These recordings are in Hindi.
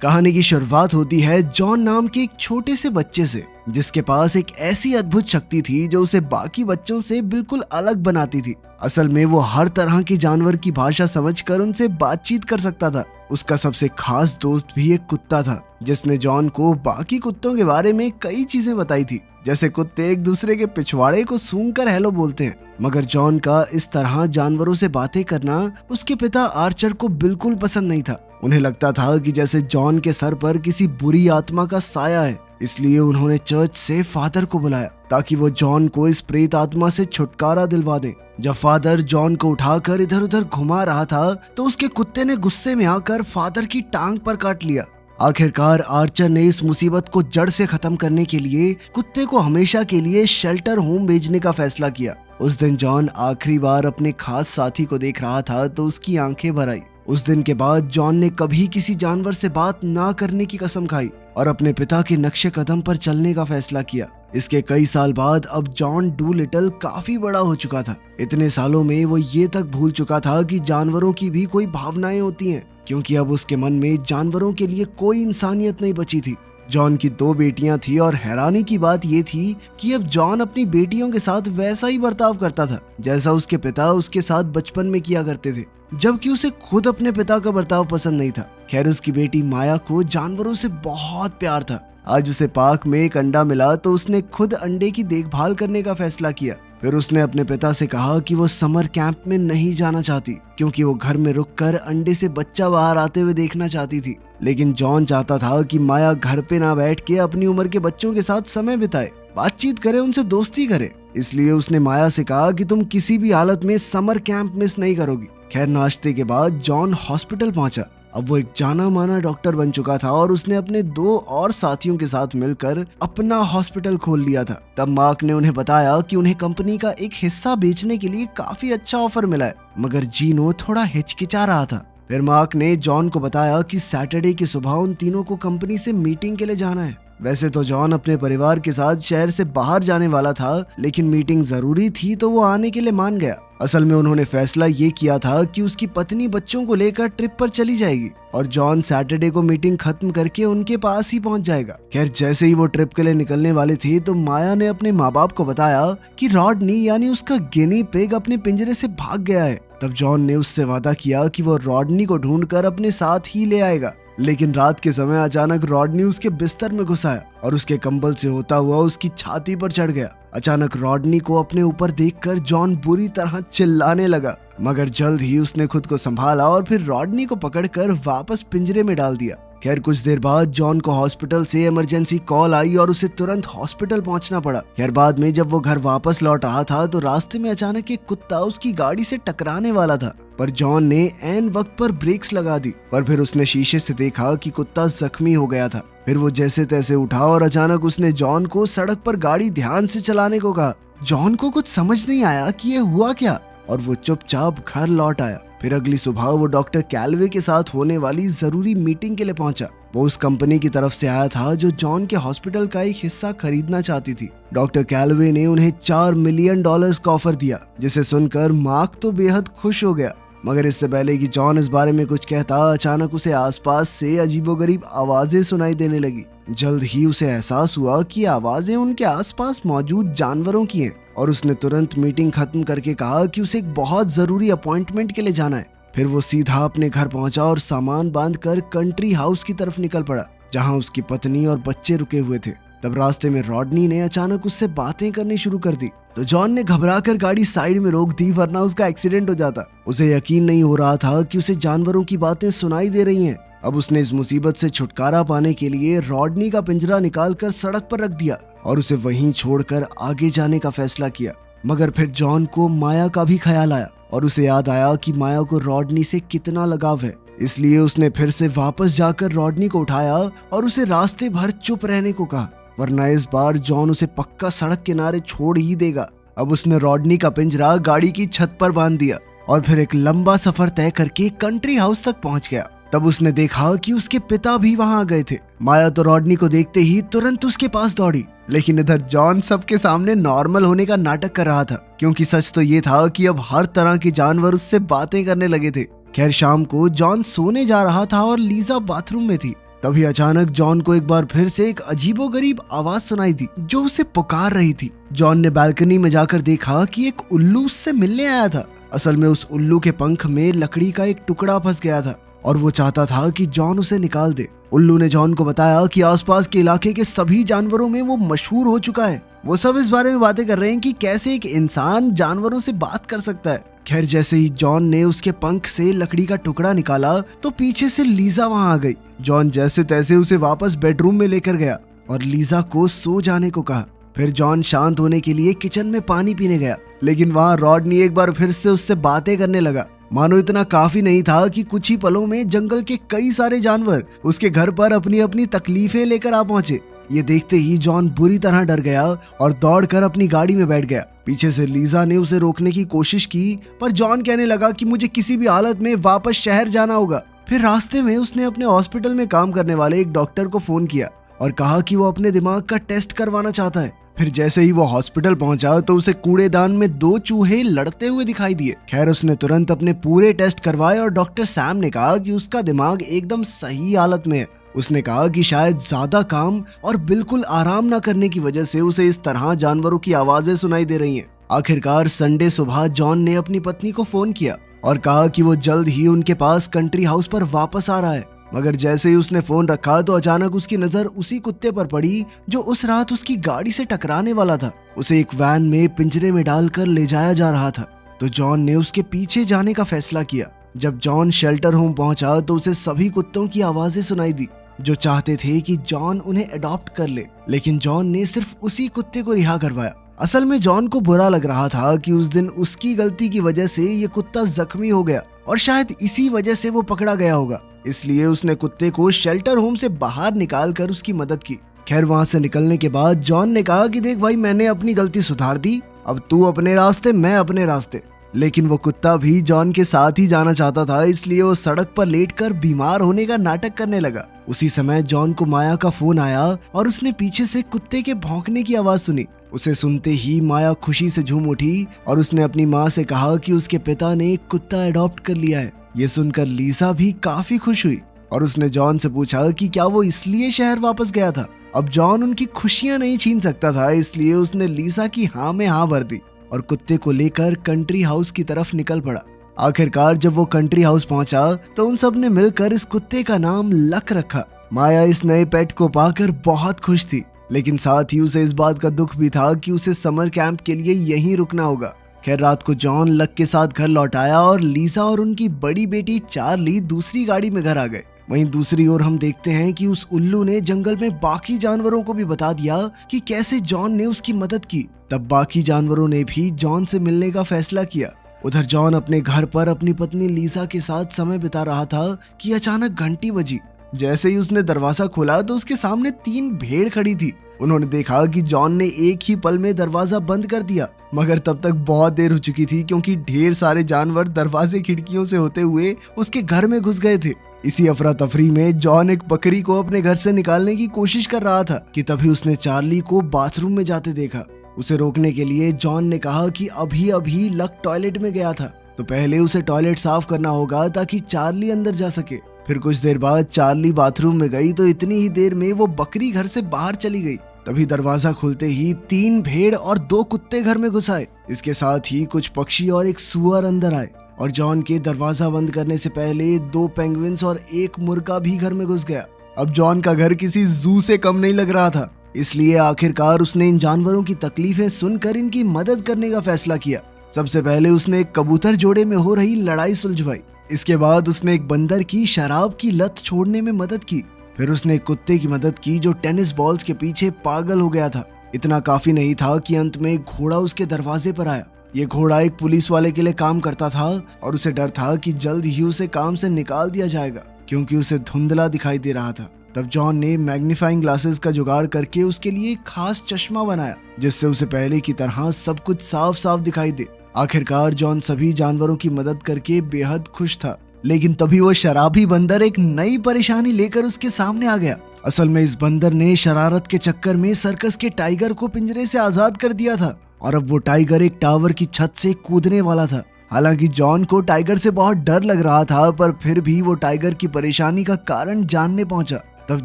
कहानी की शुरुआत होती है जॉन नाम के एक छोटे से बच्चे से, जिसके पास एक ऐसी अद्भुत शक्ति थी जो उसे बाकी बच्चों से बिल्कुल अलग बनाती थी। असल में वो हर तरह के जानवर की भाषा समझकर उनसे बातचीत कर सकता था। उसका सबसे खास दोस्त भी एक कुत्ता था, जिसने जॉन को बाकी कुत्तों के बारे में कई चीजें बताई थी। जैसे कुत्ते एक दूसरे के पिछवाड़े को सूंघकर हेलो बोलते हैं। मगर जॉन का इस तरह जानवरों से बातें करना उसके पिता आर्चर को बिल्कुल पसंद नहीं था। उन्हें लगता था कि जैसे जॉन के सर पर किसी बुरी आत्मा का साया है। इसलिए उन्होंने चर्च से फादर को बुलाया ताकि वो जॉन को इस प्रेत आत्मा से छुटकारा दिलवा दें। जब फादर जॉन को उठाकर इधर उधर घुमा रहा था तो उसके कुत्ते ने गुस्से में आकर फादर की टांग पर काट लिया। आखिरकार आर्चर ने इस मुसीबत को जड़ से खत्म करने के लिए कुत्ते को हमेशा के लिए शेल्टर होम भेजने का फैसला किया। उस दिन जॉन आखिरी बार अपने खास साथी को देख रहा था तो उसकी आंखें भर आई। उस दिन के बाद जॉन ने कभी किसी जानवर से बात ना करने की कसम खाई और अपने पिता के नक्शे कदम पर चलने का फैसला किया। इसके कई साल बाद अब जॉन डूलिटल काफी बड़ा हो चुका था। इतने सालों में वो ये तक भूल चुका था कि जानवरों की भी कोई भावनाएं होती हैं, क्योंकि अब उसके मन में जानवरों के लिए कोई इंसानियत नहीं बची थी। जॉन की 2 बेटियां थी और हैरानी की बात ये थी कि अब जॉन अपनी बेटियों के साथ वैसा ही बर्ताव करता था जैसा उसके पिता उसके साथ बचपन में किया करते थे, जबकि उसे खुद अपने पिता का बर्ताव पसंद नहीं था। खैर, उसकी बेटी माया को जानवरों से बहुत प्यार था। आज उसे पार्क में एक अंडा मिला तो उसने खुद अंडे की देखभाल करने का फैसला किया। फिर उसने अपने पिता से कहा कि वो समर कैंप में नहीं जाना चाहती, क्योंकि वो घर में रुककर अंडे से बच्चा बाहर आते हुए देखना चाहती थी। लेकिन जॉन चाहता था कि माया घर पे ना बैठ के अपनी उम्र के बच्चों के साथ समय बिताए, बातचीत करे, उनसे दोस्ती करे। इसलिए उसने माया से कहा कि तुम किसी भी हालत में समर कैंप मिस नहीं करोगी। खैर, नाश्ते के बाद जॉन हॉस्पिटल पहुंचा। अब वो एक जाना माना डॉक्टर बन चुका था और उसने अपने 2 और साथियों के साथ मिलकर अपना हॉस्पिटल खोल लिया था। तब मार्क ने उन्हें बताया कि उन्हें कंपनी का एक हिस्सा बेचने के लिए काफी अच्छा ऑफर मिला है, मगर जीनो थोड़ा हिचकिचा रहा था। फिर मार्क ने जॉन को बताया कि सैटरडे की सुबह उन तीनों को कंपनी से मीटिंग के लिए जाना है। वैसे तो जॉन अपने परिवार के साथ शहर से बाहर जाने वाला था, लेकिन मीटिंग जरूरी थी तो वो आने के लिए मान गया। असल में उन्होंने फैसला ये किया था कि उसकी पत्नी बच्चों को लेकर ट्रिप पर चली जाएगी और जॉन सैटरडे को मीटिंग खत्म करके उनके पास ही पहुंच जाएगा। खैर, जैसे ही वो ट्रिप के लिए निकलने वाले थे तो माया ने अपने माँ बाप को बताया कि रॉडनी यानी उसका गिनी पिग अपने पिंजरे से भाग गया है। तब जॉन ने उससे वादा किया कि वो रॉडनी को ढूंढकर अपने साथ ही ले आएगा। लेकिन रात के समय अचानक रॉडनी उसके बिस्तर में घुस आया और उसके कंबल से होता हुआ उसकी छाती पर चढ़ गया। अचानक रॉडनी को अपने ऊपर देखकर जॉन बुरी तरह चिल्लाने लगा, मगर जल्द ही उसने खुद को संभाला और फिर रॉडनी को पकड़कर वापस पिंजरे में डाल दिया। खैर, कुछ देर बाद जॉन को हॉस्पिटल से इमरजेंसी कॉल आई और उसे तुरंत हॉस्पिटल पहुंचना पड़ा। खैर, बाद में जब वो घर वापस लौट रहा था तो रास्ते में अचानक एक कुत्ता उसकी गाड़ी से टकराने वाला था, पर जॉन ने ऐन वक्त पर ब्रेक्स लगा दी। पर फिर उसने शीशे से देखा कि कुत्ता जख्मी हो गया था। फिर वो जैसे तैसे उठा और अचानक उसने जॉन को सड़क पर गाड़ी ध्यान से चलाने को कहा। जॉन को कुछ समझ नहीं आया कि ये हुआ क्या और वो चुपचाप घर लौट आया। फिर अगली सुबह वो डॉक्टर कैलवे के साथ होने वाली जरूरी मीटिंग के लिए पहुंचा। वो उस कंपनी की तरफ से आया था जो जॉन के हॉस्पिटल का एक हिस्सा खरीदना चाहती थी। डॉक्टर कैलवे ने उन्हें $4 मिलियन का ऑफर दिया, जिसे सुनकर मार्क तो बेहद खुश हो गया। मगर इससे पहले कि जॉन इस बारे में कुछ कहता, अचानक उसे आसपास से अजीबोगरीब आवाजें सुनाई देने लगी। जल्द ही उसे एहसास हुआ कि आवाजें उनके आसपास मौजूद जानवरों की हैं और उसने तुरंत मीटिंग खत्म करके कहा कि उसे एक बहुत जरूरी अपॉइंटमेंट के लिए जाना है। फिर वो सीधा अपने घर पहुंचा और सामान बांधकर कंट्री हाउस की तरफ निकल पड़ा, जहां उसकी पत्नी और बच्चे रुके हुए थे। तब रास्ते में रॉडनी ने अचानक उससे बातें करनी शुरू कर दी तो जॉन ने घबराकर गाड़ी साइड में रोक दी, वरना उसका एक्सीडेंट हो जाता। उसे यकीन नहीं हो रहा था कि उसे जानवरों की बातें सुनाई दे रही हैं। अब उसने इस मुसीबत से छुटकारा पाने के लिए रॉडनी का पिंजरा निकालकर सड़क पर रख दिया और उसे वहीं छोड़कर आगे जाने का फैसला किया। मगर फिर जॉन को माया का भी ख्याल आया और उसे याद आया कि माया को रॉडनी से कितना लगाव है। इसलिए उसने फिर से वापस जाकर रॉडनी को उठाया और उसे रास्ते भर चुप रहने को कहा, वरना इस बार जॉन उसे पक्का सड़क किनारे छोड़ ही देगा। अब उसने रॉडनी का पिंजरा गाड़ी की छत पर बांध दिया और फिर एक लंबा सफर तय करके कंट्री हाउस तक पहुंच गया। तब उसने देखा कि उसके पिता भी वहां आ गए थे। माया तो रॉडनी को देखते ही तुरंत उसके पास दौड़ी, लेकिन इधर जॉन सबके सामने नॉर्मल होने का नाटक कर रहा था, क्योंकि सच तो ये था कि अब हर तरह के जानवर उससे बातें करने लगे थे। खैर, शाम को जॉन सोने जा रहा था और लीजा बाथरूम में थी। तभी अचानक जॉन को एक बार फिर से एक अजीबोगरीब आवाज सुनाई दी जो उसे पुकार रही थी। जॉन ने बालकनी में जाकर देखा कि एक उल्लू उससे मिलने आया था। असल में उस उल्लू के पंख में लकड़ी का एक टुकड़ा फंस गया था और वो चाहता था कि जॉन उसे निकाल दे। उल्लू ने जॉन को बताया कि आसपास के इलाके के सभी जानवरों में वो मशहूर हो चुका है। वो सब इस बारे में बातें कर रहे हैं कि कैसे एक इंसान जानवरों से बात कर सकता है। खैर, जैसे ही जॉन ने उसके पंख से लकड़ी का टुकड़ा निकाला तो पीछे से लीजा वहां आ गई। जॉन जैसे तैसे उसे वापस बेडरूम में लेकर गया और लीजा को सो जाने को कहा। फिर जॉन शांत होने के लिए किचन में पानी पीने गया, लेकिन वहां रॉडनी एक बार फिर से उससे बातें करने लगा। मानो इतना काफी नहीं था कि कुछ ही पलों में जंगल के कई सारे जानवर उसके घर पर अपनी अपनी तकलीफें लेकर आ पहुंचे। ये देखते ही जॉन बुरी तरह डर गया और दौड़कर अपनी गाड़ी में बैठ गया। पीछे से लीजा ने उसे रोकने की कोशिश की, पर जॉन कहने लगा कि मुझे किसी भी हालत में वापस शहर जाना होगा। फिर रास्ते में उसने अपने हॉस्पिटल में काम करने वाले एक डॉक्टर को फोन किया और कहा कि वो अपने दिमाग का टेस्ट करवाना चाहता है। फिर जैसे ही वो हॉस्पिटल पहुंचा तो उसे कूड़ेदान में 2 चूहे लड़ते हुए दिखाई दिए। खैर, उसने तुरंत अपने पूरे टेस्ट करवाए और डॉक्टर सैम ने कहा कि उसका दिमाग एकदम सही हालत में है। उसने कहा कि शायद ज्यादा काम और बिल्कुल आराम न करने की वजह से उसे इस तरह जानवरों की आवाजें सुनाई दे रही हैं। आखिरकार संडे सुबह जॉन ने अपनी पत्नी को फोन किया और कहा कि वो जल्द ही उनके पास कंट्री हाउस पर वापस आ रहा है। मगर जैसे ही उसने फोन रखा तो अचानक उसकी नजर उसी कुत्ते पर पड़ी जो उस रात उसकी गाड़ी से टकराने वाला था। उसे एक वैन में पिंजरे में डालकर ले जाया जा रहा था, तो जॉन ने उसके पीछे जाने का फैसला किया। जब जॉन शेल्टर होम पहुंचा तो उसे सभी कुत्तों की आवाजें सुनाई दी जो चाहते थे कि जॉन उन्हें अडॉप्ट कर ले, लेकिन जॉन ने सिर्फ उसी कुत्ते को रिहा करवाया। असल में जॉन को बुरा लग रहा था कि उस दिन उसकी गलती की वजह से ये कुत्ता जख्मी हो गया और शायद इसी वजह से वो पकड़ा गया होगा। इसलिए उसने कुत्ते को शेल्टर होम से बाहर निकालकर उसकी मदद की। खैर, वहां से निकलने के बाद जॉन ने कहा कि देख भाई, मैंने अपनी गलती सुधार दी, अब तू अपने रास्ते, मैं अपने रास्ते। लेकिन वो कुत्ता भी जॉन के साथ ही जाना चाहता था, इसलिए वो सड़क पर लेटकर बीमार होने का नाटक करने लगा। उसी समय जॉन को माया का फोन आया और उसने पीछे से कुत्ते के भौंकने की आवाज सुनी। उसे सुनते ही माया खुशी से झूम उठी और उसने अपनी माँ से कहा कि उसके पिता ने एक कुत्ता अडॉप्ट कर लिया है। ये सुनकर लीसा भी काफी खुश हुई और उसने जॉन से पूछा कि क्या वो इसलिए शहर वापस गया था। अब जॉन उनकी खुशियां नहीं छीन सकता था, इसलिए उसने लीसा की हाँ में हाँ भर दी और कुत्ते को लेकर कंट्री हाउस की तरफ निकल पड़ा। आखिरकार जब वो कंट्री हाउस पहुंचा तो उन सब ने मिलकर इस कुत्ते का नाम लक रखा। माया इस नए पेट को पाकर बहुत खुश थी, लेकिन साथ ही उसे इस बात का दुख भी था कि उसे समर कैंप के लिए यहीं रुकना होगा। खैर, रात को जॉन लक के साथ घर लौट आया और लीसा और उनकी बड़ी बेटी चार्ली दूसरी गाड़ी में घर आ गए। वहीं दूसरी ओर हम देखते हैं कि उस उल्लू ने जंगल में बाकी जानवरों को भी बता दिया कि कैसे जॉन ने उसकी मदद की। तब बाकी जानवरों ने भी जॉन से मिलने का फैसला किया। उधर जॉन अपने घर पर अपनी पत्नी लीसा के साथ समय बिता रहा था कि अचानक घंटी बजी। जैसे ही उसने दरवाजा खोला तो उसके सामने 3 भेड़ खड़ी थी। उन्होंने देखा कि जॉन ने एक ही पल में दरवाजा बंद कर दिया, मगर तब तक बहुत देर हो चुकी थी क्योंकि ढेर सारे जानवर दरवाजे खिड़कियों से होते हुए उसके घर में घुस गए थे। इसी अफरा तफरी में जॉन एक बकरी को अपने घर से निकालने की कोशिश कर रहा था कि तभी उसने चार्ली को बाथरूम में जाते देखा। उसे रोकने के लिए जॉन ने कहा कि अभी अभी लक टॉयलेट में गया था, तो पहले उसे टॉयलेट साफ करना होगा ताकि चार्ली अंदर जा सके। फिर कुछ देर बाद चार्ली बाथरूम में गई तो इतनी ही देर में वो बकरी घर से बाहर चली गई। तभी दरवाजा खुलते ही 3 भेड़ और 2 कुत्ते घर में घुस आए। इसके साथ ही कुछ पक्षी और एक सुअर अंदर आए और जॉन के दरवाजा बंद करने से पहले 2 पेंगुइन्स और 1 मुर्गा भी घर में घुस गया। अब जॉन का घर किसी जू से कम नहीं लग रहा था, इसलिए आखिरकार उसने इन जानवरों की तकलीफें सुनकर इनकी मदद करने का फैसला किया। सबसे पहले उसने एक कबूतर जोड़े में हो रही लड़ाई सुलझवाई। इसके बाद उसने एक बंदर की शराब की लत छोड़ने में मदद की। फिर उसने एक कुत्ते की मदद की जो टेनिस बॉल्स के पीछे पागल हो गया था। इतना काफी नहीं था कि अंत में एक घोड़ा उसके दरवाजे पर आया। ये घोड़ा एक पुलिस वाले के लिए काम करता था और उसे डर था कि जल्द ही उसे काम से निकाल दिया जाएगा क्योंकि उसे धुंधला दिखाई दे रहा था। तब जॉन ने मैग्नीफाइंग ग्लासेस का जुगाड़ करके उसके लिए एक खास चश्मा बनाया जिससे उसे पहले की तरह सब कुछ साफ साफ दिखाई दे। आखिरकार जॉन सभी जानवरों की मदद करके बेहद खुश था, लेकिन तभी वो शराबी बंदर एक नई परेशानी लेकर उसके सामने आ गया। असल में इस बंदर ने शरारत के चक्कर में सर्कस के टाइगर को पिंजरे से आजाद कर दिया था और अब वो टाइगर एक टावर की छत से कूदने वाला था। हालांकि जॉन को टाइगर से बहुत डर लग रहा था, पर फिर भी वो टाइगर की परेशानी का कारण जानने पहुंचा। तब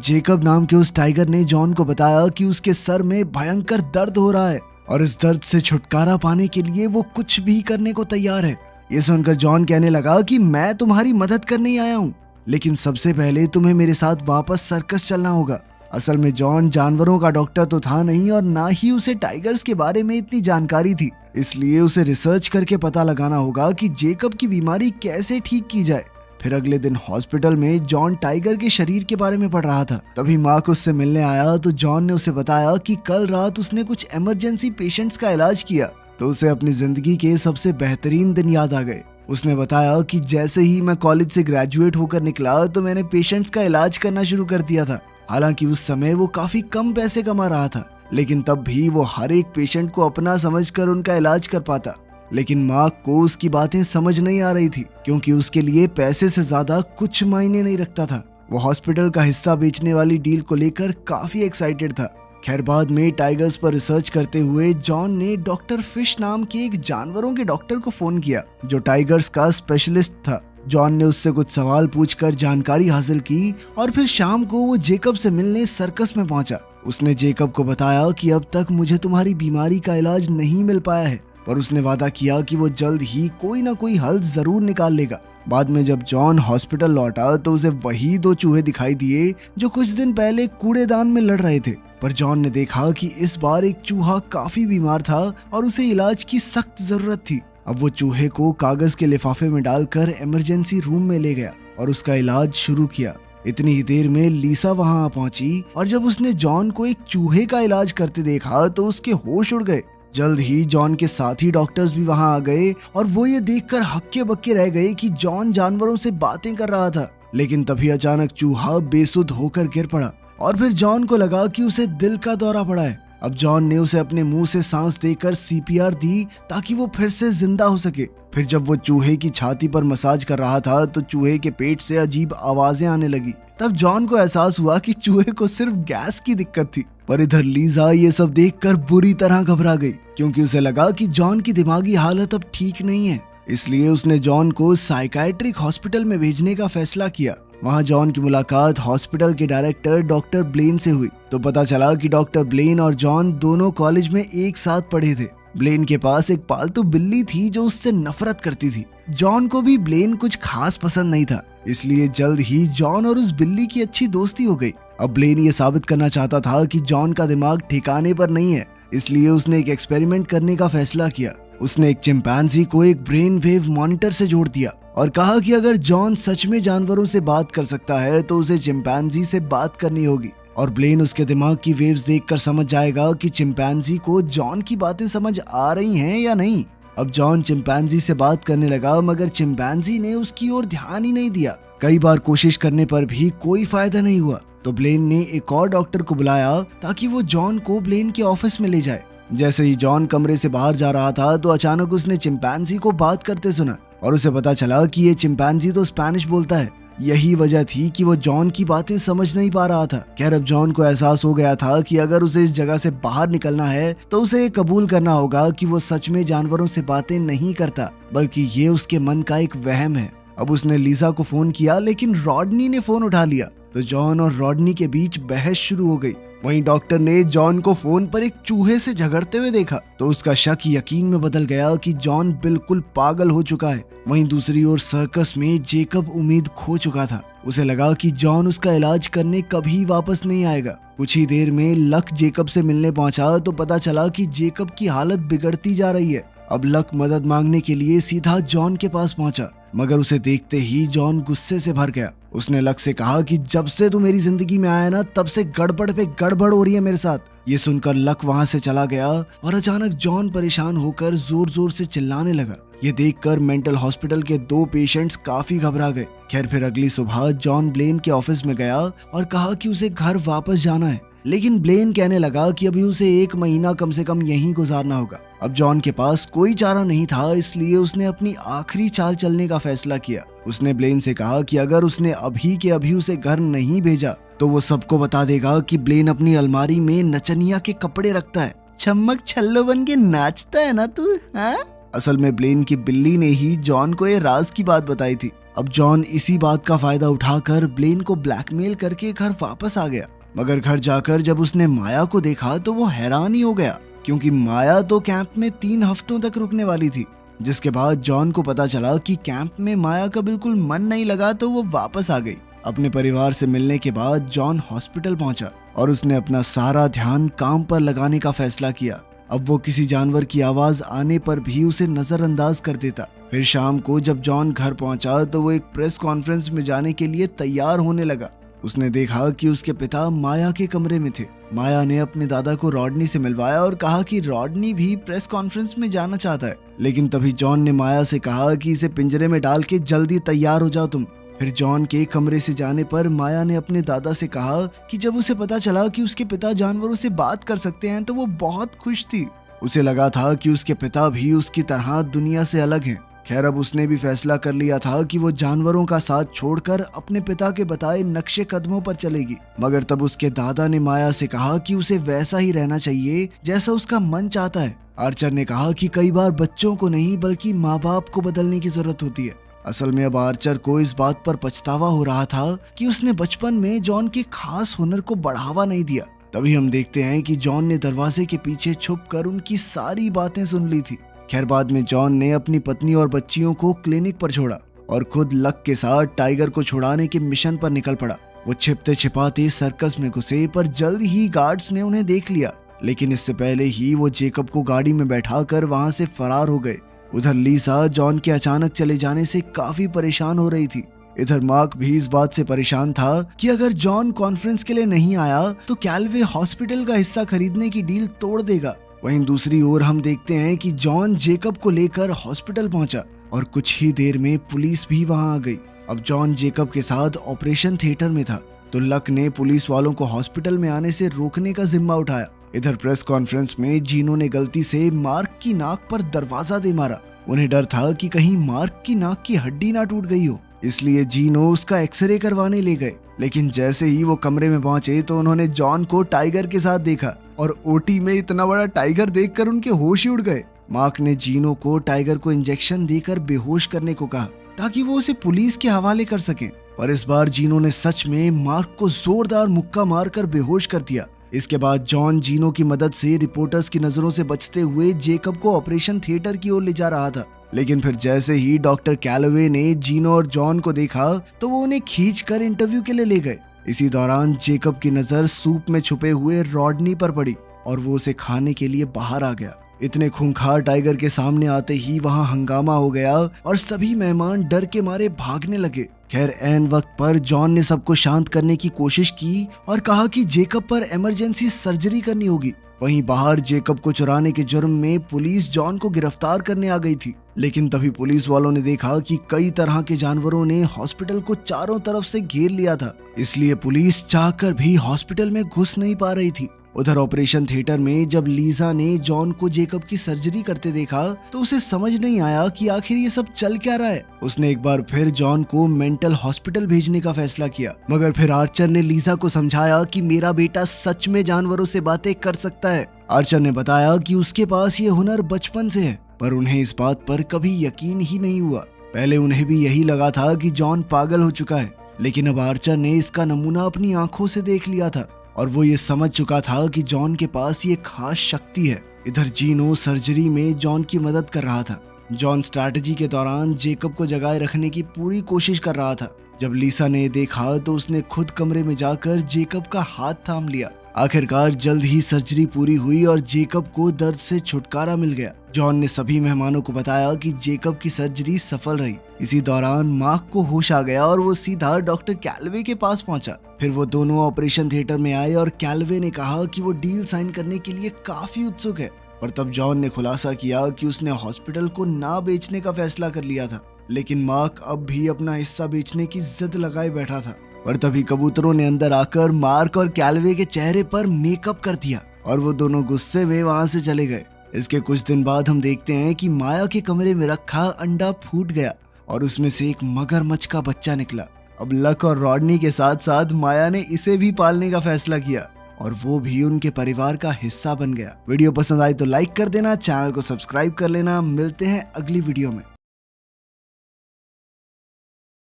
जेकब नाम के उस टाइगर ने जॉन को बताया कि उसके सर में भयंकर दर्द हो रहा है और इस दर्द से छुटकारा पाने के लिए वो कुछ भी करने को तैयार है। ये सुनकर जॉन कहने लगा कि मैं तुम्हारी मदद करने ही आया हूँ, लेकिन सबसे पहले तुम्हें मेरे साथ वापस सर्कस चलना होगा। असल में जॉन जानवरों का डॉक्टर तो था नहीं और ना ही उसे टाइगर्स के बारे में इतनी जानकारी थी, इसलिए उसे रिसर्च करके पता लगाना होगा कि जेकब की बीमारी कैसे ठीक की जाए। फिर अगले दिन हॉस्पिटल में जॉन टाइगर के शरीर के बारे में पढ़ रहा था। तभी मार्क उससे मिलने आया तो जॉन ने उसे बताया कि कल रात उसने कुछ इमरजेंसी पेशेंट्स का इलाज किया तो उसे अपनी जिंदगी के सबसे बेहतरीन दिन याद आ गए। उसने बताया कि जैसे ही मैं कॉलेज से ग्रेजुएट होकर निकला तो मैंने पेशेंट्स का इलाज करना शुरू कर दिया था। हालांकि उस समय वो काफी कम पैसे कमा रहा था, लेकिन तब भी वो हर एक पेशेंट को अपना समझकर उनका इलाज कर पाता। लेकिन मार्क को उसकी बातें समझ नहीं आ रही थी, क्योंकि उसके लिए पैसे से ज्यादा कुछ मायने नहीं रखता था। वो हॉस्पिटल का हिस्सा बेचने वाली डील को लेकर काफी एक्साइटेड था। खैर बाद में टाइगर्स पर रिसर्च करते हुए जॉन ने डॉक्टर फिश नाम के एक जानवरों के डॉक्टर को फोन किया जो टाइगर्स का स्पेशलिस्ट था। जॉन ने उससे कुछ सवाल पूछकर जानकारी हासिल की और फिर शाम को वो जेकब से मिलने सर्कस में पहुंचा। उसने जेकब को बताया कि अब तक मुझे तुम्हारी बीमारी का इलाज नहीं मिल पाया है, पर उसने वादा किया कि वो जल्द ही कोई ना कोई हल जरूर निकाल लेगा। बाद में जब जॉन हॉस्पिटल लौटा तो उसे वही 2 चूहे दिखाई दिए जो कुछ दिन पहले कूड़ेदान में लड़ रहे थे, पर जॉन ने देखा कि इस बार एक चूहा काफी बीमार था और उसे इलाज की सख्त जरूरत थी। अब वो चूहे को कागज के लिफाफे में डालकर इमरजेंसी रूम में ले गया और उसका इलाज शुरू किया। इतनी ही देर में लीसा वहां पहुंची और जब उसने जॉन को एक चूहे का इलाज करते देखा तो उसके होश उड़ गए। जल्द ही जॉन के साथी डॉक्टर्स भी वहां आ गए और वो ये देखकर हक्के बक्के रह गए कि जॉन जानवरों से बातें कर रहा था। लेकिन तभी अचानक चूहा बेसुध होकर गिर पड़ा और फिर जॉन को लगा कि उसे दिल का दौरा पड़ा है। अब जॉन ने उसे अपने मुंह से सांस देकर सीपीआर दी ताकि वो फिर से जिंदा हो सके। फिर जब वो चूहे की छाती पर मसाज कर रहा था तो चूहे के पेट से अजीब आवाजें आने लगी। तब जॉन को एहसास हुआ कि चूहे को सिर्फ गैस की दिक्कत थी। पर इधर लीजा ये सब देखकर बुरी तरह घबरा गई, क्योंकि उसे लगा कि जॉन की दिमागी हालत अब ठीक नहीं है। इसलिए उसने जॉन को साइकाइट्रिक हॉस्पिटल में भेजने का फैसला किया। वहां जॉन की मुलाकात हॉस्पिटल के डायरेक्टर डॉक्टर ब्लेन से हुई तो पता चला कि डॉक्टर ब्लेन और जॉन दोनों कॉलेज में एक साथ पढ़े थे। ब्लेन के पास एक पालतू बिल्ली थी जो उससे नफरत करती थी। जॉन को भी ब्लेन कुछ खास पसंद नहीं था, इसलिए जल्द ही जॉन और उस बिल्ली की अच्छी दोस्ती हो गई। अब ब्लेन ये साबित करना चाहता था कि जॉन का दिमाग ठिकाने पर नहीं है, इसलिए उसने एक एक्सपेरिमेंट करने का फैसला किया। उसने एक चिंपैंजी को एक ब्रेन वेव मॉनिटर से जोड़ दिया और कहा कि अगर जॉन सच में जानवरों से बात कर सकता है तो उसे चिंपैंजी से बात करनी होगी और ब्लेन उसके दिमाग की वेव्स देखकर समझ जाएगा कि चिंपैंजी को जॉन की बातें समझ आ रही हैं या नहीं। अब जॉन चिंपैंजी से बात करने लगा, मगर चिंपैंजी ने उसकी ओर ध्यान ही नहीं दिया। कई बार कोशिश करने पर भी कोई फायदा नहीं हुआ तो ब्लेन ने एक और डॉक्टर को बुलाया ताकि वो जॉन को ब्लेन के ऑफिस में ले जाए। जैसे ही जॉन कमरे से बाहर जा रहा था तो अचानक उसने चिंपैंजी को बात करते सुना और उसे पता चला कि ये चिंपैंजी तो स्पेनिश बोलता है। यही वजह थी कि वो जॉन की बातें समझ नहीं पा रहा था। खैर अब जॉन को एहसास हो गया था कि अगर उसे इस जगह से बाहर निकलना है तो उसे ये कबूल करना होगा कि वो सच में जानवरों से बातें नहीं करता, बल्कि ये उसके मन का एक वहम है। अब उसने लीसा को फोन किया, लेकिन रॉडनी ने फोन उठा लिया तो जॉन और रॉडनी के बीच बहस शुरू हो गई। वहीं डॉक्टर ने जॉन को फोन पर एक चूहे से झगड़ते हुए देखा तो उसका शक यकीन में बदल गया कि जॉन बिल्कुल पागल हो चुका है। वहीं दूसरी ओर सर्कस में जेकब उम्मीद खो चुका था। उसे लगा कि जॉन उसका इलाज करने कभी वापस नहीं आएगा। कुछ ही देर में लक जेकब से मिलने पहुंचा तो पता चला कि जेकब की हालत बिगड़ती जा रही है। अब लक मदद मांगने के लिए सीधा जॉन के पास पहुंचा, मगर उसे देखते ही जॉन गुस्से से भर गया। उसने लक से कहा कि जब से तू मेरी जिंदगी में आया ना, तब से गड़बड़ पे गड़बड़ हो रही है मेरे साथ। ये सुनकर लक वहां से चला गया और अचानक जॉन परेशान होकर जोर जोर से चिल्लाने लगा। ये देखकर मेंटल हॉस्पिटल के 2 पेशेंट्स काफी घबरा गए। खैर फिर अगली सुबह जॉन ब्लेन के ऑफिस में गया और कहा कि उसे घर वापस जाना है, लेकिन ब्लेन कहने लगा कि अभी उसे 1 महीना कम से कम यहीं गुजारना होगा। अब जॉन के पास कोई चारा नहीं था, इसलिए उसने अपनी आखिरी चाल चलने का फैसला किया। उसने ब्लेन से कहा कि अगर उसने अभी के अभी उसे घर नहीं भेजा तो वो सबको बता देगा कि ब्लेन अपनी अलमारी में नचनिया के कपड़े रखता है। छम्मक छल्लो बन के नाचता है ना तू, हाँ? असल में ब्लेन की बिल्ली ने ही जॉन को ये राज की बात बताई थी। अब जॉन इसी बात का फायदा उठाकर ब्लेन को ब्लैकमेल करके घर वापस आ गया। मगर घर जाकर जब उसने माया को देखा तो वो हैरान ही हो गया, क्योंकि माया तो कैंप में 3 हफ्तों तक रुकने वाली थी। जिसके बाद जॉन को पता चला कि कैंप में माया का बिल्कुल मन नहीं लगा, तो वो वापस आ गई। अपने परिवार से मिलने के बाद जॉन हॉस्पिटल पहुंचा और उसने अपना सारा ध्यान काम पर लगाने का फैसला किया। अब वो किसी जानवर की आवाज आने पर भी उसे नजरअंदाज कर देता। फिर शाम को जब जॉन घर पहुंचा तो वो एक प्रेस कॉन्फ्रेंस में जाने के लिए तैयार होने लगा। उसने देखा कि उसके पिता माया के कमरे में थे। माया ने अपने दादा को रॉडनी से मिलवाया और कहा कि रॉडनी भी प्रेस कॉन्फ्रेंस में जाना चाहता है। लेकिन तभी जॉन ने माया से कहा कि इसे पिंजरे में डाल के जल्दी तैयार हो जाओ तुम। फिर जॉन के कमरे से जाने पर माया ने अपने दादा से कहा कि जब उसे पता चला कि उसके पिता जानवरों से बात कर सकते हैं तो वो बहुत खुश थी। उसे लगा था कि उसके पिता भी उसकी तरह दुनिया से अलग हैं। खैर, अब उसने भी फैसला कर लिया था कि वो जानवरों का साथ छोड़कर अपने पिता के बताए नक्शे कदमों पर चलेगी। मगर तब उसके दादा ने माया से कहा कि उसे वैसा ही रहना चाहिए जैसा उसका मन चाहता है। आर्चर ने कहा कि कई बार बच्चों को नहीं बल्कि माँ बाप को बदलने की जरूरत होती है। असल में अब आर्चर को इस बात पर पछतावा हो रहा था कि उसने बचपन में जॉन के खास हुनर को बढ़ावा नहीं दिया। तभी हम देखते हैं कि जॉन ने दरवाजे के पीछे छुपकर उनकी सारी बातें सुन ली थी। खैर, बाद में जॉन ने अपनी पत्नी और बच्चियों को क्लिनिक पर छोड़ा और खुद लक के साथ टाइगर को छुड़ाने के मिशन पर निकल पड़ा। वो छिपते छिपाते सर्कस में घुसे, पर जल्द ही गार्ड्स ने उन्हें देख लिया। लेकिन इससे पहले ही वो जेकब को गाड़ी में बैठाकर वहां से फरार हो गए। उधर लीसा जॉन के अचानक चले जाने से काफी परेशान हो रही थी। इधर मार्क भी इस बात से परेशान था कि अगर जॉन कॉन्फ्रेंस के लिए नहीं आया तो कैलवे हॉस्पिटल का हिस्सा खरीदने की डील तोड़ देगा। वहीं दूसरी ओर हम देखते हैं कि जॉन जेकब को लेकर हॉस्पिटल पहुंचा और कुछ ही देर में पुलिस भी वहां आ गई। अब जॉन जेकब के साथ ऑपरेशन थिएटर में था, तो लक ने पुलिस वालों को हॉस्पिटल में आने से रोकने का जिम्मा उठाया। इधर प्रेस कॉन्फ्रेंस में जीनो ने गलती से मार्क की नाक पर दरवाजा दे मारा। उन्हें डर था कि कहीं मार्क की नाक की हड्डी ना टूट गई हो, इसलिए जीनो उसका एक्सरे करवाने ले गए। लेकिन जैसे ही वो कमरे में पहुंचे तो उन्होंने जॉन को टाइगर के साथ देखा और ओटी में इतना बड़ा टाइगर देखकर उनके होश ही उड़ गए। मार्क ने जीनो को टाइगर को इंजेक्शन देकर बेहोश करने को कहा ताकि वो उसे पुलिस के हवाले कर सकें, पर इस बार जीनो ने सच में मार्क को जोरदार मुक्का मारकर बेहोश कर दिया। इसके बाद जॉन जीनो की मदद से रिपोर्टर्स की नजरों से बचते हुए जेकब को ऑपरेशन थिएटर की ओर ले जा रहा था। लेकिन फिर जैसे ही डॉक्टर कैलवे ने जीनो और जॉन को देखा तो वो उन्हें खींचकर इंटरव्यू के लिए ले गए। इसी दौरान जेकब की नजर सूप में छुपे हुए रॉडनी पर पड़ी और वो उसे खाने के लिए बाहर आ गया। इतने खूंखार टाइगर के सामने आते ही वहां हंगामा हो गया और सभी मेहमान डर के मारे भागने लगे। खैर, ऐन वक्त पर जॉन ने सबको शांत करने की कोशिश की और कहा कि जेकब पर इमरजेंसी सर्जरी करनी होगी। वहीं बाहर जेकब को चुराने के जुर्म में पुलिस जॉन को गिरफ्तार करने आ गई थी। लेकिन तभी पुलिस वालों ने देखा कि कई तरह के जानवरों ने हॉस्पिटल को चारों तरफ से घेर लिया था, इसलिए पुलिस चाहकर भी हॉस्पिटल में घुस नहीं पा रही थी। उधर ऑपरेशन थिएटर में जब लीजा ने जॉन को जेकब की सर्जरी करते देखा तो उसे समझ नहीं आया कि आखिर ये सब चल क्या रहा है। उसने एक बार फिर जॉन को मेंटल हॉस्पिटल भेजने का फैसला किया, मगर फिर आर्चर ने लीजा को समझाया कि मेरा बेटा सच में जानवरों से बातें कर सकता है। आर्चर ने बताया कि उसके पास ये हुनर बचपन से है, पर उन्हें इस बात पर कभी यकीन ही नहीं हुआ। पहले उन्हें भी यही लगा था कि जॉन पागल हो चुका है, लेकिन अब आर्चर ने इसका नमूना अपनी आंखों से देख लिया था और वो ये समझ चुका था कि जॉन के पास ये खास शक्ति है। इधर जीनो सर्जरी में जॉन की मदद कर रहा था। जॉन स्ट्रैटेजी के दौरान जेकब को जगाए रखने की पूरी कोशिश कर रहा था। जब लीसा ने देखा तो उसने खुद कमरे में जाकर जेकब का हाथ थाम लिया। आखिरकार जल्द ही सर्जरी पूरी हुई और जेकब को दर्द से छुटकारा मिल गया। जॉन ने सभी मेहमानों को बताया कि जेकब की सर्जरी सफल रही। इसी दौरान मार्क को होश आ गया और वो सीधा डॉक्टर कैलवे के पास पहुंचा। फिर वो दोनों ऑपरेशन थिएटर में आए और कैलवे ने कहा कि वो डील साइन करने के लिए काफी उत्सुक है। पर तब जॉन ने खुलासा किया कि उसने हॉस्पिटल को ना बेचने का फैसला कर लिया था, लेकिन मार्क अब भी अपना हिस्सा बेचने की जिद लगाए बैठा था। पर तभी कबूतरों ने अंदर आकर मार्क और कैलवे के चेहरे पर मेकअप कर दिया और वो दोनों गुस्से में वहां से चले गए। इसके कुछ दिन बाद हम देखते हैं कि माया के कमरे में रखा अंडा फूट गया और उसमें से एक मगरमच्छ का बच्चा निकला। अब लक और रॉडनी के साथ साथ माया ने इसे भी पालने का फैसला किया और वो भी उनके परिवार का हिस्सा बन गया। वीडियो पसंद आई तो लाइक कर देना, चैनल को सब्सक्राइब कर लेना। मिलते हैं अगली वीडियो में।